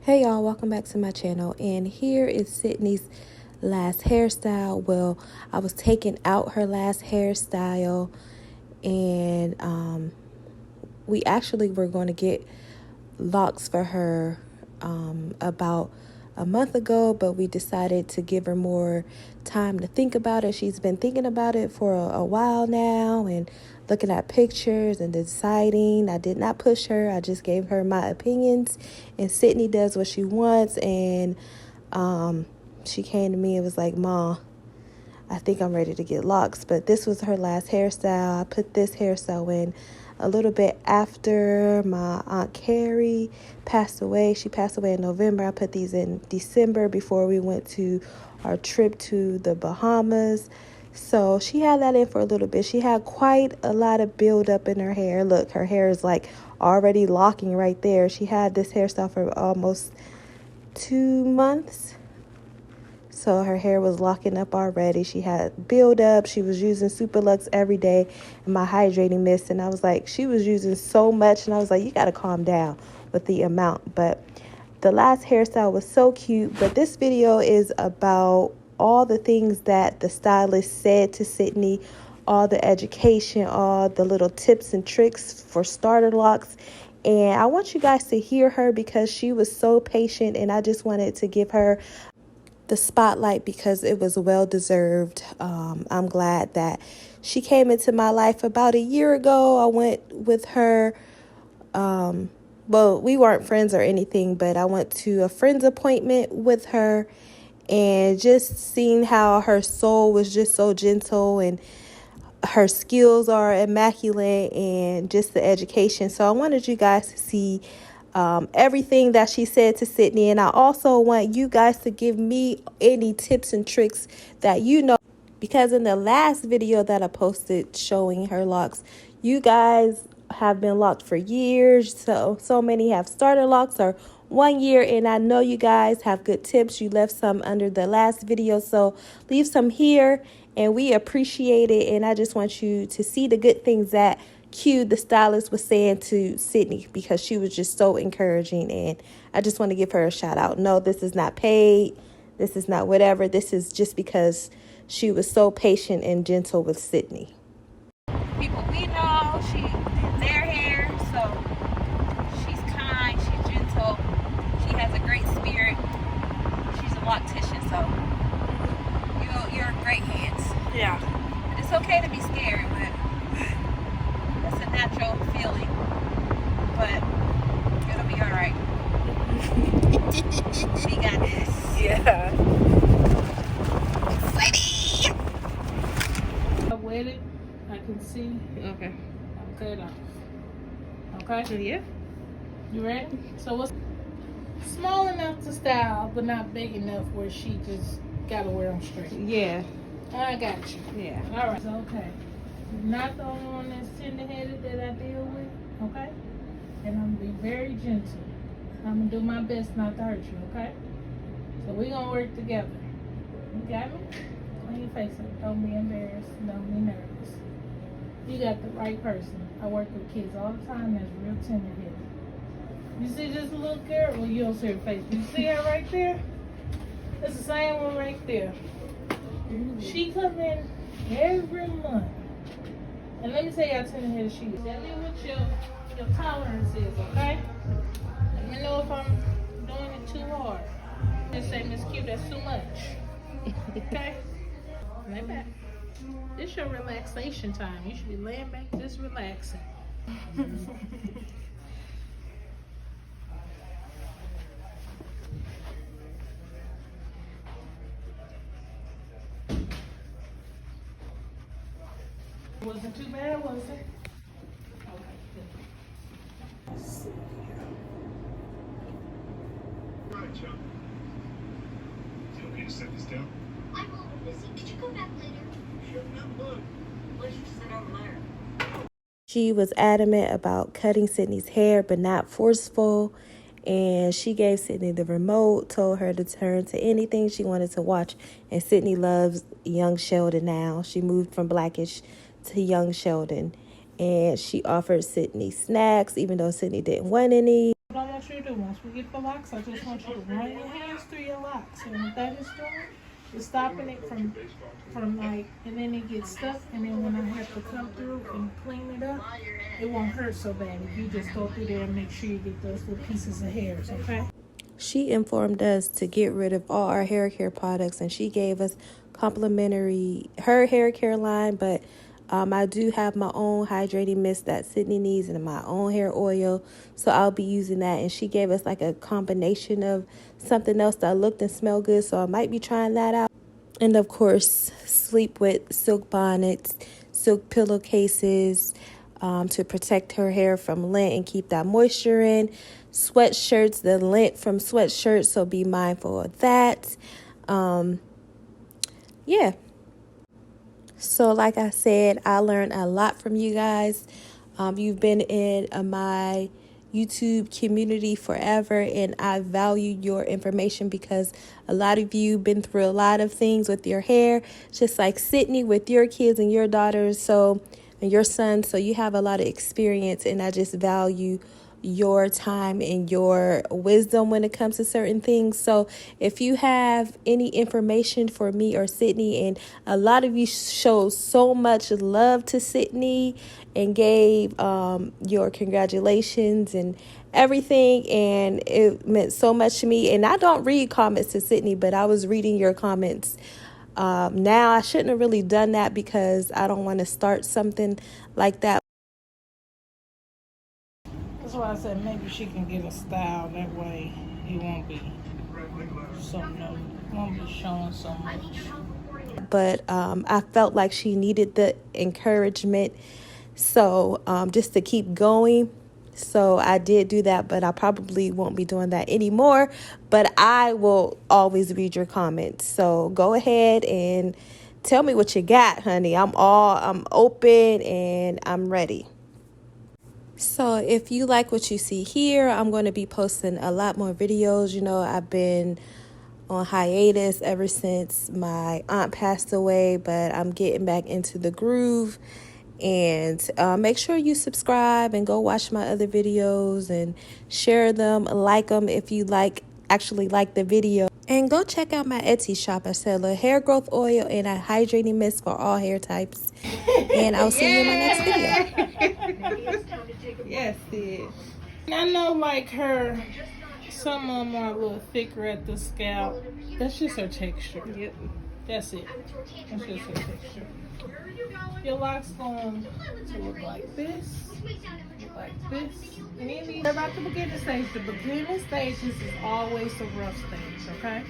Hey y'all, welcome back to my channel, and here is Sydney's last hairstyle. Well, I was taking out her last hairstyle, and we actually were going to get locks for her about a month ago, but we decided to give her more time to think about it. She's been thinking about it for a while now and looking at pictures and deciding. I did not push her. I just gave her my opinions, and Sydney does what she wants. And she came to me and was like, "Ma, I think I'm ready to get locks." But this was her last hairstyle. I put this hairstyle in a little bit after my Aunt Carrie passed away. She passed away in November. I put these in December before we went to our trip to the Bahamas. So she had that in for a little bit. She had quite a lot of buildup in her hair. Look, her hair is like already locking right there. She had this hairstyle for almost 2 months. So her hair was locking up already. She had buildup. She was using Supa every day and my hydrating mist. And I was like, she was using so much. And I was like, you got to calm down with the amount. But the last hairstyle was so cute. But this video is about all the things that the stylist said to Sydney, all the education, all the little tips and tricks for starter locks. And I want you guys to hear her because she was so patient, and I just wanted to give her the spotlight because it was well deserved. I'm glad that she came into my life about a year ago. I went with her. Well, we weren't friends or anything, but I went to a friend's appointment with her, and just seeing how her soul was just so gentle, and her skills are immaculate, and just the education. So I wanted you guys to see everything that she said to Sydney. And I also want you guys to give me any tips and tricks that you know, because in the last video that I posted showing her locks, you guys have been locked for years. So many have starter locks or 1 year, and I know you guys have good tips. You left some under the last video, so leave some here, and we appreciate it. And I just want you to see the good things that the stylist was saying to Sydney, because she was just so encouraging, and I just want to give her a shout out. No, this is not paid. This is not whatever. This is just because she was so patient and gentle with Sydney. People we know, she did their hair, so she's kind, she's gentle, she has a great spirit. She's a Loctician, so you're in great hands. Yeah. And it's okay to be scared, but that's a natural feeling, but it'll be all right. We got this. Yeah. Exciting. I wet it. I can see. Okay. I'll cut it off. Okay? Yeah. You ready? So what's small enough to style, but not big enough where she just gotta wear them straight. Yeah. I got you. Yeah. All right. So, okay. Not the only one that's tender-headed that I deal with, okay? And I'm gonna be very gentle. I'm gonna do my best not to hurt you, okay? So we're gonna work together. You got me? Clean your face up. Don't be embarrassed. Don't be nervous. You got the right person. I work with kids all the time that's real tender-headed. You see this little girl? Well, you don't see her face. You see her right there? It's the same one right there. She come in every month. And let me tell you how tender-headed she is. Tell me what your tolerance is, okay? Let me know if I'm doing it too hard. Just say, Miss Q, that's too much. Okay? Lay back. This your relaxation time. You should be laying back just relaxing. Wasn't too bad, was it? Okay, good. Right, Chuck. Do you want me to set this down? I'm a little busy. Could you come back later? Sure, no, look. Let's just sit over there. She was adamant about cutting Sydney's hair, but not forceful. And she gave Sydney the remote, told her to turn to anything she wanted to watch. And Sydney loves young Sheldon now. She moved from Blackish to young Sheldon. And she offered Sydney snacks, even though Sydney didn't want any. I don't want you you to do, once we get the locks, I just want you to run your hands through your locks. And what that is doing is stopping it from like, and then it gets stuck. And then when I have to come through and clean it up, it won't hurt so bad if you just go through there and make sure you get those little pieces of hairs, okay? She informed us to get rid of all our hair care products, and she gave us complimentary her hair care line, but I do have my own hydrating mist that Sydney needs and my own hair oil, so I'll be using that. And she gave us like a combination of something else that looked and smelled good, so I might be trying that out. And of course, sleep with silk bonnets, silk pillowcases, to protect her hair from lint and keep that moisture in. Sweatshirts, the lint from sweatshirts, so be mindful of that. Yeah. So like I said, I learned a lot from you guys. You've been in my YouTube community forever, and I value your information because a lot of you been through a lot of things with your hair, just like Sydney with your kids and your daughters, and your son. So you have a lot of experience, and I just value your time and your wisdom when it comes to certain things. So if you have any information for me or Sydney, and a lot of you showed so much love to Sydney and gave your congratulations and everything, and it meant so much to me. And I don't read comments to Sydney, but I was reading your comments. Now I shouldn't have really done that because I don't want to start something like that. That's why I said maybe she can get a style, that way it won't be showing so much. But I felt like she needed the encouragement, so just to keep going. So I did do that, but I probably won't be doing that anymore. But I will always read your comments. So go ahead and tell me what you got, honey. I'm open and I'm ready. So if you like what you see here, I'm going to be posting a lot more videos. You know, I've been on hiatus ever since my aunt passed away, but I'm getting back into the groove. And make sure you subscribe and go watch my other videos and share them, like them if you actually like the video. And go check out my Etsy shop. I sell a hair growth oil and a hydrating mist for all hair types. And I'll see you in my next video. Yes, sis. I know, like her, some of them are a little thicker at the scalp. That's just her texture. Yep. That's it. That's just her texture. Your locks going to look like this. And then they're about the beginning stage. The beginning stages is always the rough stage, okay?